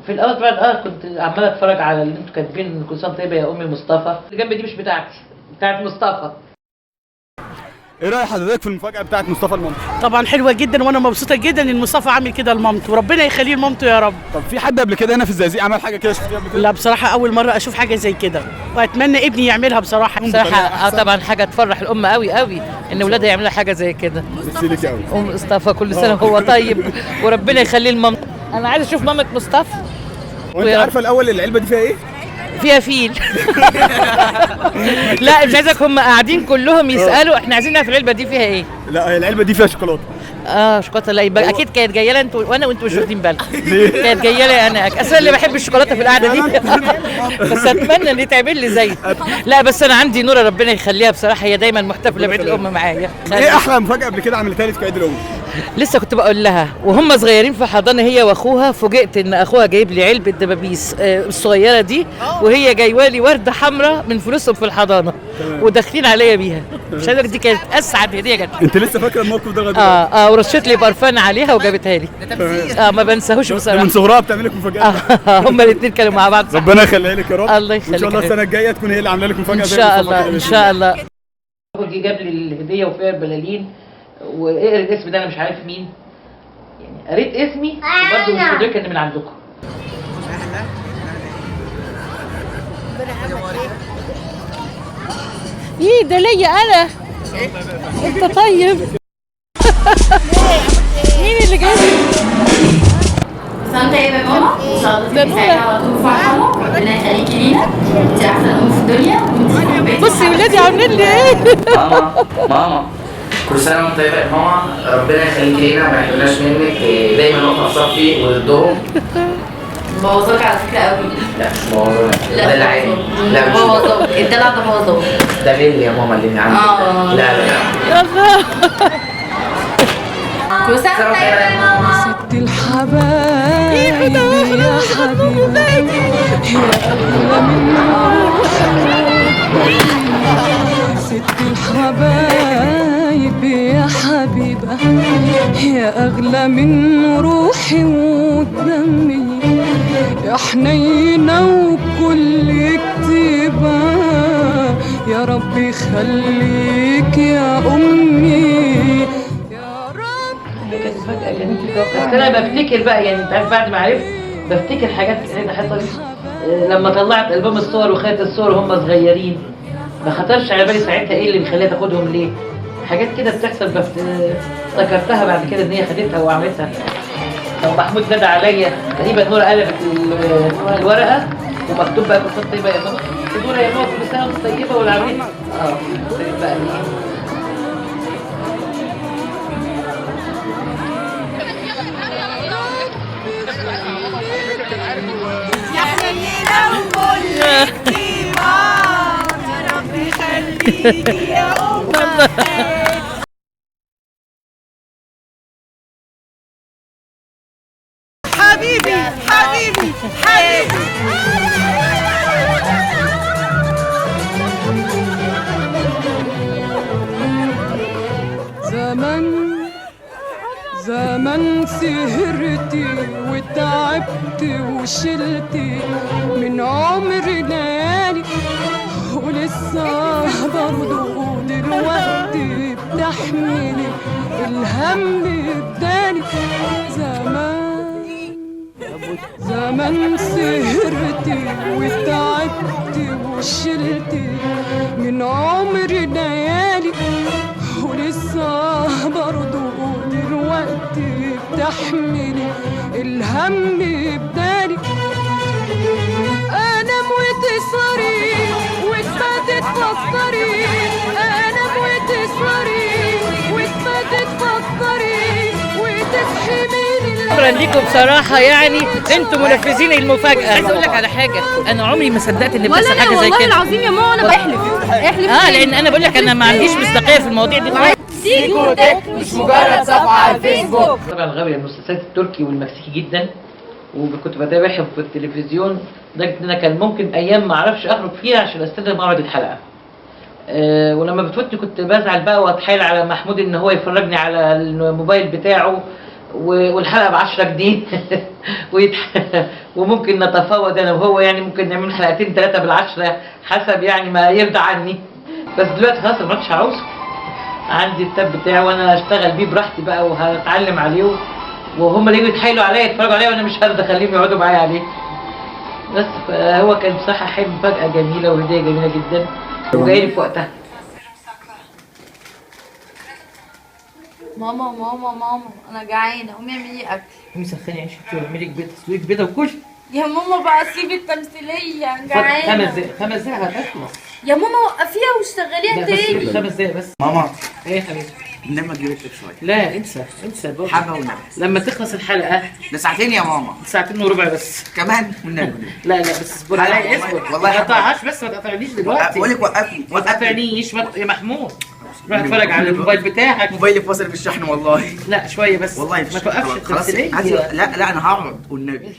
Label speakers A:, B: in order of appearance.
A: في الاول طبعا كنت عماله اتفرج على اللي انتوا كاتبين كل سنه طيبه يا امي مصطفى. اللي جنبي دي مش بتاعتي، بتاعت مصطفى.
B: ايه راي حضرتك في المفاجاه بتاعت مصطفى لمامته؟
C: طبعا حلوه جدا، وانا مبسوطه جدا ان مصطفى عامل كده لمامته، وربنا يخليه لمامته يا رب.
B: طب في حد قبل كده هنا في الزقازيق عمل حاجه كده شفتيها قبل كده؟
C: لا بصراحه اول مره اشوف حاجه زي كده، واتمنى ابني يعملها بصراحه.
A: بصراحه طبعا حاجه تفرح الام قوي قوي ان اولادها يعملوا حاجه زي كده.
B: ميرسي ليكي قوي.
A: ام مصطفى كل سنه وهو طيب وربنا يخليه لمامته. انا عايزه اشوف مامه مصطفى.
B: وانت عارفه الاول العلبه دي فيها ايه؟
A: فيها فيل. لا مش عايزك، هم قاعدين كلهم يسالوا احنا عايزين نعرف العلبه دي فيها ايه.
B: لا هي العلبه دي فيها شوكولاته.
A: شوكولاته. لا يبقى اكيد كانت جايه لي انتوا وانتوا مش واخدين بالكم. كانت جايه لي انا اصلا اللي بحب الشوكولاته في القعده دي. بس اتمنى ان تعمل لي زي. لا بس انا عندي نوره ربنا يخليها بصراحه، هي دايما محتفله بعيد الام معايا.
B: ايه احلى مفاجاه قبل كده عملتها لي في عيد الام؟
A: لسه كنت بقول لها وهم صغيرين في حضانه هي واخوها، فوجئت ان اخوها جايب لي علبه دبابيس الصغيره دي، وهي جايبه لي ورده حمراء من فلوسهم في الحضانه وداخلين عليا بيها. مش عايزه، دي كانت اسعد هديه جت.
B: انت لسه فاكره الموقف ده لغايه دلوقتي؟
A: ورشت لي برفان عليها وجابتها لي. ما بنساهوش بصراحه.
B: من صغرها بتعمل لك مفاجآت.
A: هم الاثنين كانوا مع بعض.
B: ربنا يخليها لك يا رب.
A: الله يخليك.
B: وان شاء الله السنه الجايه تكون هي اللي عامله لك مفاجاه
A: ان
B: زي
A: شاء
B: مصطفى
A: الله
B: كده.
A: ان شاء الله. جاب لي الهديه وفيها البلالين، واقرا الاسم ده انا مش عارف مين، يعني قريت اسمي وبرضه مش مدركه ان من عندكم. ايه ده ليا انا؟ انت طيب. مين اللي جاي؟
D: سنة طيبة يا ماما، ان شاء الله تبقي سعيدة على طول وفرحانة، ربنا يخليكي لينا، انت احسن ام في الدنيا وانت صاحبتي.
A: بصي ولادي عاملين لي ايه؟
E: ماما كل سنه وانت طيبه يا ماما، ربنا يخليكي لينا وما يحرمناش منك، دايما واقفه في صفي وضدهم.
D: بوظوك على فكرة قوي.
E: لا مش بوظونا، ده اللي عادي. لا مش
D: بوظوك، الدلع ده بوظوك.
E: ده غل يا ماما اللي عندك. لا
A: يلا.
D: كل سنة طيبة يا ماما.
F: ست الحبايب يا حبيبي يا أغلى من روحي، ست الحبايب يا حبيبة يا أغلى من روحي ودمي، يا حنينة وكل كتيبة، يا رب يخليك يا أمي.
A: بس انا بفتكر بقى، يعني انت عارف بعد ما عرفت بفتكر حاجات كده حصلت. لما طلعت البوم الصور وخدت الصور وهم صغيرين، ما خطرش على بالي ساعتها ايه اللي بيخليها تاخدهم ليه. حاجات كده بتحصل افتكرتها بعد كده ان هي خدتها وعملتها. ومحمود نادى عليا تقريبا، نور قلبت الورقه ومكتوب بقى كل سنه طيبه يا ماما. نور يا ماما كل سنه وانت طيبه والعمليه بقى ايه.
G: يا حنينة وكل كتيبة، يا رب يخليكي يا أمة. حبيبي حبيبي حبيبي.
F: زمان سهرتي وتعبتي وشلتي من عمري ليالي، ولسه برضه دلوقتي بتحملي الهم الداني. زمان سهرتي وتعبتي وشلتي من عمري ليالي، ولسه برضه دلوقتي بتحملي الهم بدالي. انام وتسهري وتباتي تفكري، انام وتسهري وتباتي تفكري وتصحي من
A: شكرا ليكم بصراحه، يعني انتم منفذين المفاجاه. عايز اقول لك على حاجه، انا عمري ما صدقت ان بتحصل حاجه زي كده.
D: والله العظيم يا ماما انا بحلف.
A: لان انا بقول لك انا ما عنديش مصداقيه في المواضيع دي.
D: سيكو تك مش مجرد صفحة على الفيسبوك.
A: طبعا غاوي المسلسلات التركي والمكسيكي جدا، وكنت بتابعهم في التلفزيون لدرجه ان انا كان ممكن ايام ما اعرفش اخرج فيها عشان استنى موعد الحلقه. ولما بتفوتني كنت بزعل بقى واتحايل على محمود ان هو يفرجني على الموبايل بتاعه، والحلقه ب10 جنيه وممكن نتفاوض انا وهو، يعني ممكن نعمل حلقتين 3 بالعشرة حسب يعني ما يرضى عني. بس دلوقتي خلاص ما عادش عاوزه، عندي التاب بتاعي وانا اشتغل بيه براحتي بقى وهتعلم عليه، وهم اللي يجوا يتحايلوا عليا يتفرجوا عليا وانا مش هرضى اخليهم يقعدوا معايا عليه. بس هو كان بصراحه حلم، مفاجاه جميله وهديه جميله جدا وجاي لي في وقتها.
H: ماما ماما ماما انا جعانه، قومي اعملي اكل.
A: قومي سخني عيش واعملي لك بيضه وكشري.
H: يا ماما بقى سيبي التمثيليه، جعانه.
A: 5 دقايق هتخلص.
H: يا ماما وقفيها واشتغليها تاني.
A: 5 دقايق بس.
E: ماما
A: ايه يا حبيبي؟
E: انما اجيب لك شويه.
A: لا انسى برضه.
E: حبه والنبي.
A: لما تخلص الحلقه
E: ده ساعتين يا ماما.
A: 2 ساعتين وربع بس.
E: كمان والنبي.
A: لا بس اصبر
E: لا،
A: عليا،
E: والله-
A: اصبر.
E: والله
A: ما تقطعهاش بس، ما تقطعنيش دلوقتي.
E: بقول لك وقفني
A: ما تقطعنيش يا محمود. روح اتفرج على الموبايل بتاعك.
E: موبايلي فاصل بالشحن والله.
A: لا شويه بس.
E: والله
A: ما توقفش
E: خلاص
A: التمثيليه.
E: لا انا هقعد والنبي.